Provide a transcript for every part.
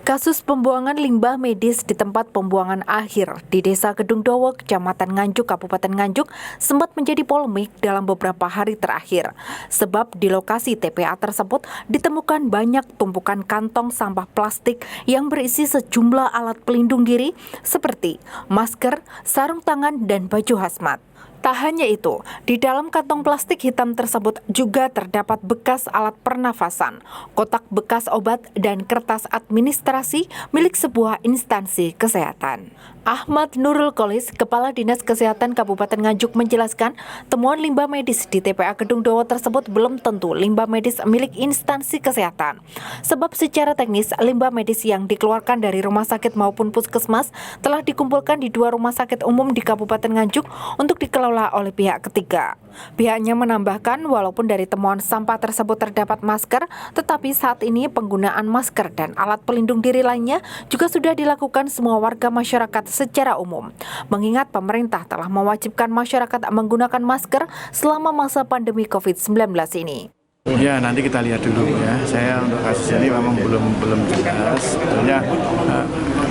Kasus pembuangan limbah medis di tempat pembuangan akhir di Desa Kedungdowo, Kecamatan Nganjuk, Kabupaten Nganjuk sempat menjadi polemik dalam beberapa hari terakhir. Sebab di lokasi TPA tersebut ditemukan banyak tumpukan kantong sampah plastik yang berisi sejumlah alat pelindung diri seperti masker, sarung tangan, dan baju hazmat. Tak hanya itu, di dalam kantong plastik hitam tersebut juga terdapat bekas alat pernafasan, kotak bekas obat, dan kertas administrasi milik sebuah instansi kesehatan. Ahmad Nurul Qolis, Kepala Dinas Kesehatan Kabupaten Nganjuk menjelaskan, temuan limbah medis di TPA Kedungdowo tersebut belum tentu limbah medis milik instansi kesehatan. Sebab secara teknis, limbah medis yang dikeluarkan dari rumah sakit maupun puskesmas telah dikumpulkan di 2 rumah sakit umum di Kabupaten Nganjuk untuk dikelola oleh pihak ketiga. Pihaknya menambahkan, walaupun dari temuan sampah tersebut terdapat masker, tetapi saat ini penggunaan masker dan alat pelindung diri lainnya juga sudah dilakukan semua warga masyarakat secara umum. Mengingat pemerintah telah mewajibkan masyarakat menggunakan masker selama masa pandemi COVID-19 ini. Ya, nanti kita lihat dulu ya. Saya untuk kasus ini memang belum jelas. Sebetulnya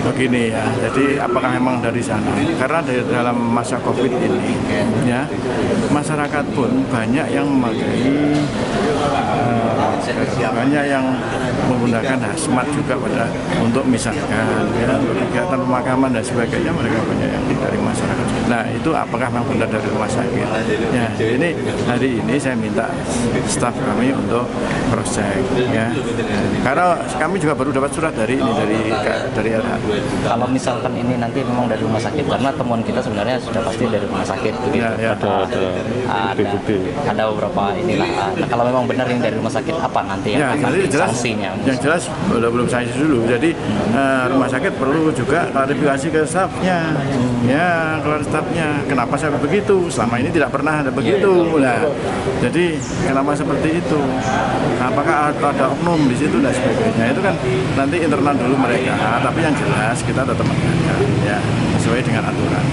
begini ya. Jadi apakah memang dari sana? Karena dalam masa COVID ini ya, masyarakat pun banyak yang memakai banyak yang menggunakan hazmat juga untuk misalkan ya, untuk kegiatan pemakaman dan sebagainya, mereka banyak yang dari masyarakat. Nah, itu apakah memang benar dari rumah sakit? Ya, ini hari ini saya minta staf kami untuk cross check ya. Karena kami juga baru dapat surat dari LH. Kalau misalkan ini nanti memang dari rumah sakit, karena temuan kita sebenarnya sudah pasti dari rumah sakit begitu. Ya. Ada beberapa inilah. Nah, kalau memang benar ini dari rumah sakit, apa nanti yang akan sanksinya? Yang jelas belum sanksi dulu. Jadi rumah sakit perlu juga klarifikasi ke stafnya. Ya, keluar stafnya. Kenapa sampai begitu? Selama ini tidak pernah ada begitu. Nah, jadi kenapa seperti itu? Apakah ada oknum di situ dan sebagainya? Itu kan nanti internal dulu mereka. Tapi yang jelas kita tetap menjaga ya, sesuai dengan aturan.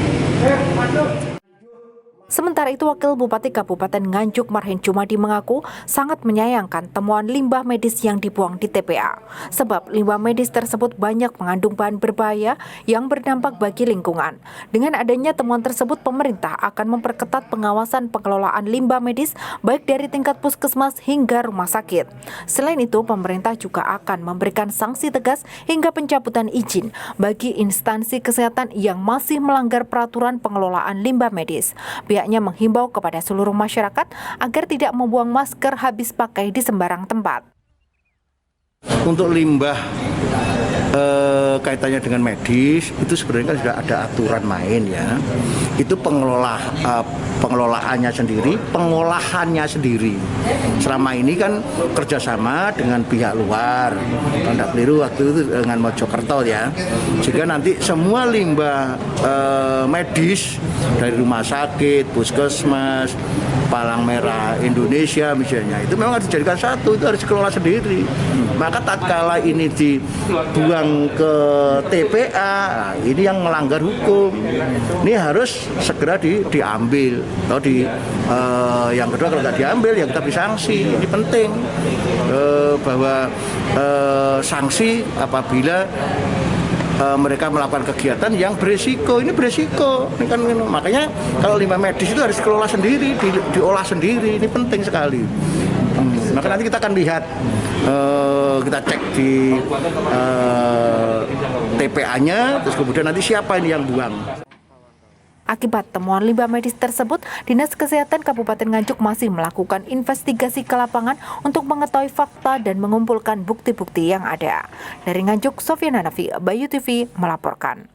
Sementara itu, Wakil Bupati Kabupaten Nganjuk Marhen Jumadi mengaku sangat menyayangkan temuan limbah medis yang dibuang di TPA. Sebab limbah medis tersebut banyak mengandung bahan berbahaya yang berdampak bagi lingkungan. Dengan adanya temuan tersebut, pemerintah akan memperketat pengawasan pengelolaan limbah medis baik dari tingkat puskesmas hingga rumah sakit. Selain itu, pemerintah juga akan memberikan sanksi tegas hingga pencabutan izin bagi instansi kesehatan yang masih melanggar peraturan pengelolaan limbah medis. Pihaknya menghimbau kepada seluruh masyarakat agar tidak membuang masker habis pakai di sembarang tempat. Untuk limbah kaitannya dengan medis itu sebenarnya kan sudah ada aturan main ya. Itu pengelolaannya sendiri, pengolahannya sendiri. Selama ini kan kerjasama dengan pihak luar. Kalau tidak keliru waktu itu dengan Mojokerto ya. Jika nanti semua limbah medis dari rumah sakit, puskesmas, Palang Merah Indonesia misalnya, itu memang harus dijadikan satu, itu harus dikelola sendiri. Maka tatkala ini dibuang ke TPA, ini yang melanggar hukum. Ini harus segera diambil. Atau yang kedua kalau nggak diambil ya kita sanksi. Ini penting bahwa sanksi apabila mereka melakukan kegiatan yang beresiko. Ini beresiko. Ini kan makanya kalau limbah medis itu harus dikelola sendiri, diolah sendiri. Ini penting sekali. Maka nanti kita akan lihat, kita cek di TPA-nya, terus kemudian nanti siapa ini yang buang. Akibat temuan limbah medis tersebut, Dinas Kesehatan Kabupaten Nganjuk masih melakukan investigasi ke lapangan untuk mengetahui fakta dan mengumpulkan bukti-bukti yang ada. Dari Nganjuk, Sofian Hanafi, Bayu TV melaporkan.